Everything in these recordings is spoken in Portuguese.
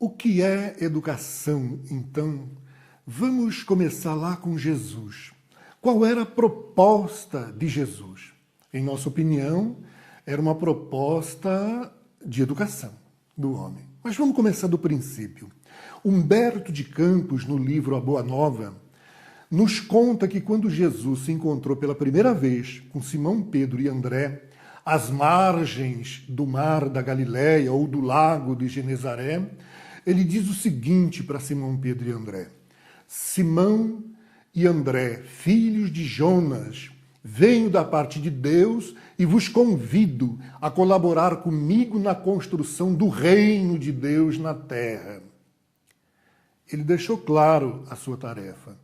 O que é educação, então? Vamos começar lá com Jesus. Qual era a proposta de Jesus? Em nossa opinião, era uma proposta de educação do homem. Mas vamos começar do princípio. Humberto de Campos, no livro A Boa Nova, nos conta que quando Jesus se encontrou pela primeira vez com Simão Pedro e André, às margens do mar da Galileia ou do lago de Genezaré, ele diz o seguinte para Simão Pedro e André: Simão e André, filhos de Jonas, venho da parte de Deus e vos convido a colaborar comigo na construção do reino de Deus na terra. Ele deixou claro a sua tarefa.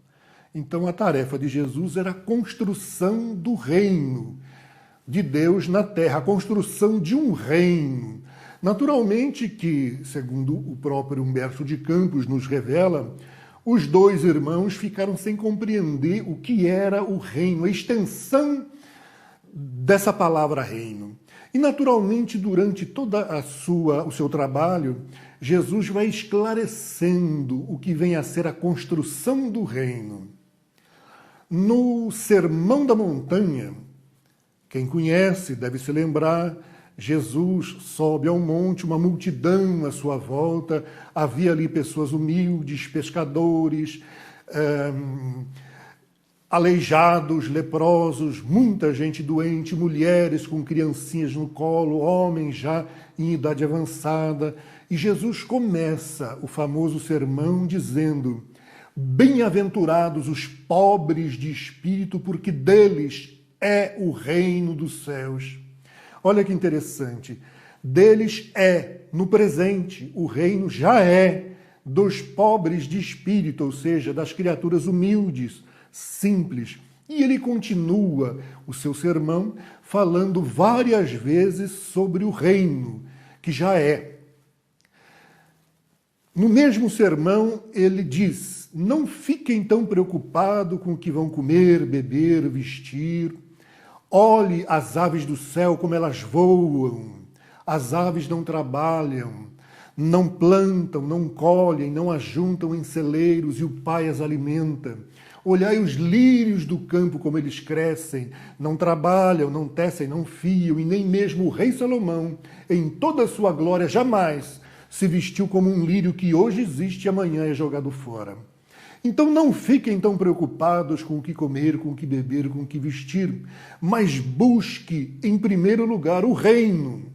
Então a tarefa de Jesus era a construção do reino de Deus na terra, a construção de um reino. Naturalmente que, segundo o próprio Humberto de Campos nos revela, os dois irmãos ficaram sem compreender o que era o reino, a extensão dessa palavra reino. E naturalmente, durante toda o seu trabalho, Jesus vai esclarecendo o que vem a ser a construção do reino. No Sermão da Montanha, quem conhece deve se lembrar, Jesus sobe ao monte, uma multidão à sua volta, havia ali pessoas humildes, pescadores, aleijados, leprosos, muita gente doente, mulheres com criancinhas no colo, homens já em idade avançada. E Jesus começa o famoso sermão dizendo: bem-aventurados os pobres de espírito, porque deles é o reino dos céus. Olha que interessante. Deles é, no presente, o reino já é dos pobres de espírito, ou seja, das criaturas humildes, simples. E ele continua o seu sermão falando várias vezes sobre o reino, que já é. No mesmo sermão, ele diz: não fiquem tão preocupados com o que vão comer, beber, vestir. Olhe as aves do céu como elas voam. As aves não trabalham, não plantam, não colhem, não ajuntam em celeiros e o Pai as alimenta. Olhai os lírios do campo como eles crescem, não trabalham, não tecem, não fiam, e nem mesmo o rei Salomão, em toda a sua glória, jamais se vestiu como um lírio que hoje existe e amanhã é jogado fora. Então não fiquem tão preocupados com o que comer, com o que beber, com o que vestir, mas busque em primeiro lugar o reino.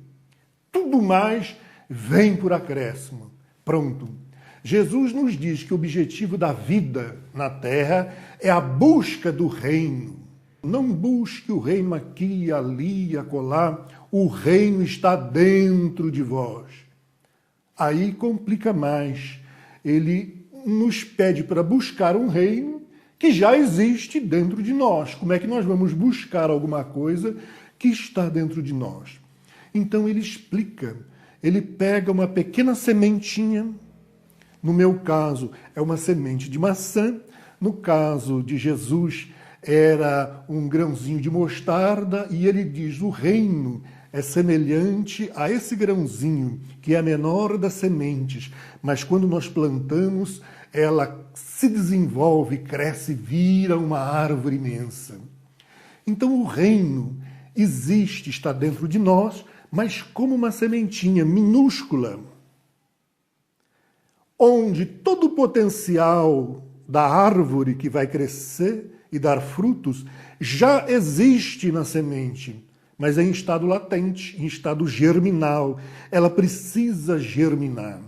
Tudo mais vem por acréscimo. Pronto. Jesus nos diz que o objetivo da vida na terra é a busca do reino. Não busque o reino aqui, ali, acolá. O reino está dentro de vós. Aí complica mais. Ele nos pede para buscar um reino que já existe dentro de nós. Como é que nós vamos buscar alguma coisa que está dentro de nós? Então ele explica, ele pega uma pequena sementinha, no meu caso é uma semente de maçã, no caso de Jesus era um grãozinho de mostarda, e ele diz: o reino é semelhante a esse grãozinho, que é a menor das sementes, mas quando nós plantamos, ela se desenvolve, cresce, vira uma árvore imensa. Então o reino existe, está dentro de nós, mas como uma sementinha minúscula, onde todo o potencial da árvore que vai crescer e dar frutos já existe na semente, mas é em estado latente, em estado germinal. Ela precisa germinar.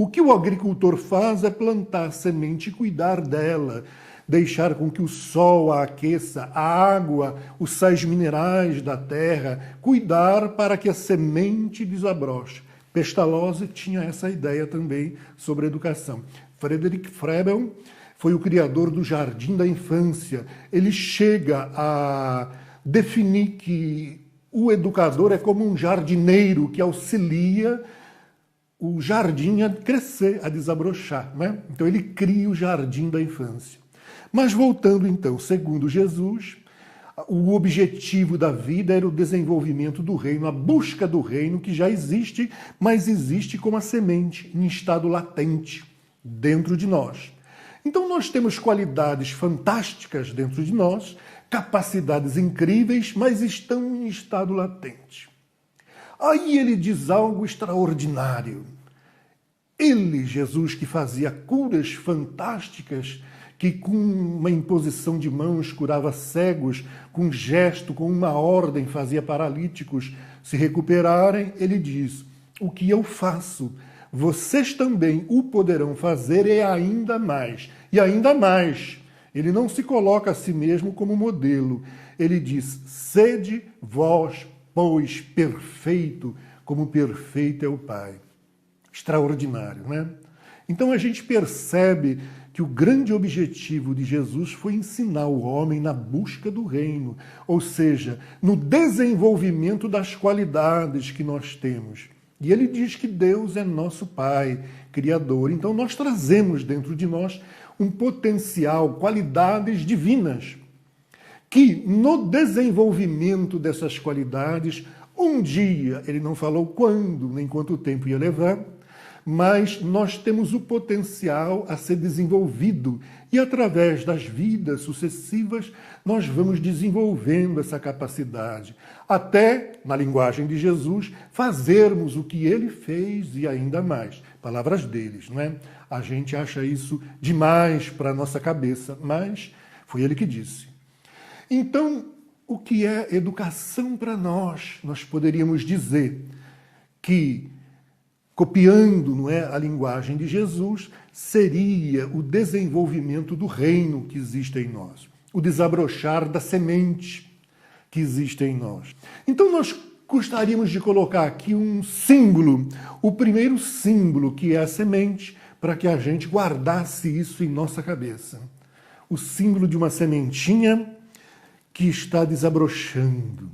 O que o agricultor faz é plantar a semente e cuidar dela, deixar com que o sol a aqueça, a água, os sais minerais da terra, cuidar para que a semente desabroche. Pestalozzi tinha essa ideia também sobre a educação. Friedrich Froebel foi o criador do jardim da infância. Ele chega a definir que o educador é como um jardineiro que auxilia o jardim a crescer, a desabrochar, né? Então ele cria o jardim da infância. Mas voltando então, segundo Jesus, O objetivo da vida era o desenvolvimento do reino, a busca do reino que já existe, mas existe como a semente, em estado latente, dentro de nós. Então nós temos qualidades fantásticas dentro de nós, capacidades incríveis, mas estão em estado latente. Aí ele diz algo extraordinário. Ele, Jesus, que fazia curas fantásticas, que com uma imposição de mãos curava cegos, com um gesto, com uma ordem fazia paralíticos se recuperarem, ele diz: o que eu faço, vocês também o poderão fazer e ainda mais. E ainda mais. Ele não se coloca a si mesmo como modelo. Ele diz: sede vós, pois, perfeito, como perfeito é o Pai. Extraordinário, né? Então a gente percebe que o grande objetivo de Jesus foi ensinar o homem na busca do reino, ou seja, no desenvolvimento das qualidades que nós temos. E ele diz que Deus é nosso Pai, Criador. Então nós trazemos dentro de nós um potencial, qualidades divinas, que no desenvolvimento dessas qualidades, um dia, ele não falou quando, nem quanto tempo ia levar, mas nós temos o potencial a ser desenvolvido e através das vidas sucessivas nós vamos desenvolvendo essa capacidade, até, na linguagem de Jesus, fazermos o que ele fez e ainda mais. Palavras deles, não é? A gente acha isso demais para a nossa cabeça, mas foi ele que disse. Então, o que é educação para nós? Nós poderíamos dizer que, copiando, não é, a linguagem de Jesus, seria o desenvolvimento do reino que existe em nós, o desabrochar da semente que existe em nós. Então nós gostaríamos de colocar aqui um símbolo, o primeiro símbolo, que é a semente, para que a gente guardasse isso em nossa cabeça. O símbolo de uma sementinha que está desabrochando.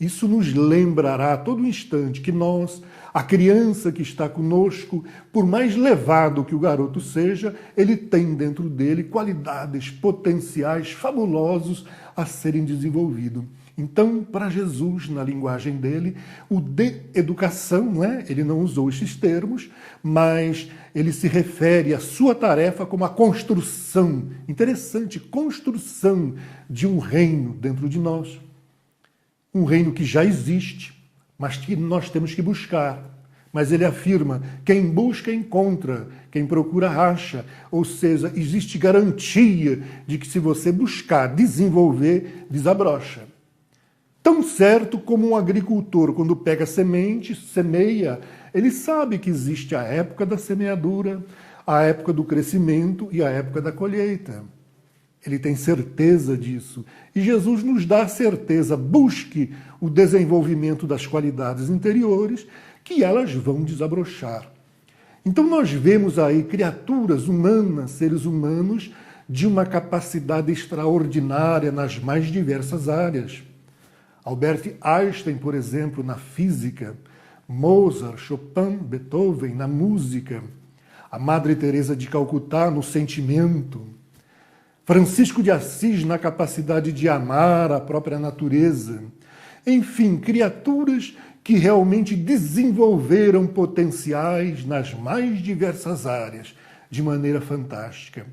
Isso nos lembrará a todo instante que nós, a criança que está conosco, por mais levado que o garoto seja, ele tem dentro dele qualidades potenciais fabulosos a serem desenvolvidos. Então, para Jesus, na linguagem dele, o de educação, não é? Ele não usou esses termos, mas ele se refere à sua tarefa como a construção, interessante, construção de um reino dentro de nós. Um reino que já existe, mas que nós temos que buscar. Mas ele afirma, quem busca encontra, quem procura acha. Ou seja, existe garantia de que se você buscar desenvolver, desabrocha. Tão certo como um agricultor, quando pega semente, semeia, ele sabe que existe a época da semeadura, a época do crescimento e a época da colheita. Ele tem certeza disso. E Jesus nos dá a certeza. Busque o desenvolvimento das qualidades interiores, que elas vão desabrochar. Então nós vemos aí criaturas humanas, seres humanos, de uma capacidade extraordinária nas mais diversas áreas. Albert Einstein, por exemplo, na física, Mozart, Chopin, Beethoven, na música, a Madre Teresa de Calcutá, no sentimento, Francisco de Assis, na capacidade de amar a própria natureza. Enfim, criaturas que realmente desenvolveram potenciais nas mais diversas áreas, de maneira fantástica.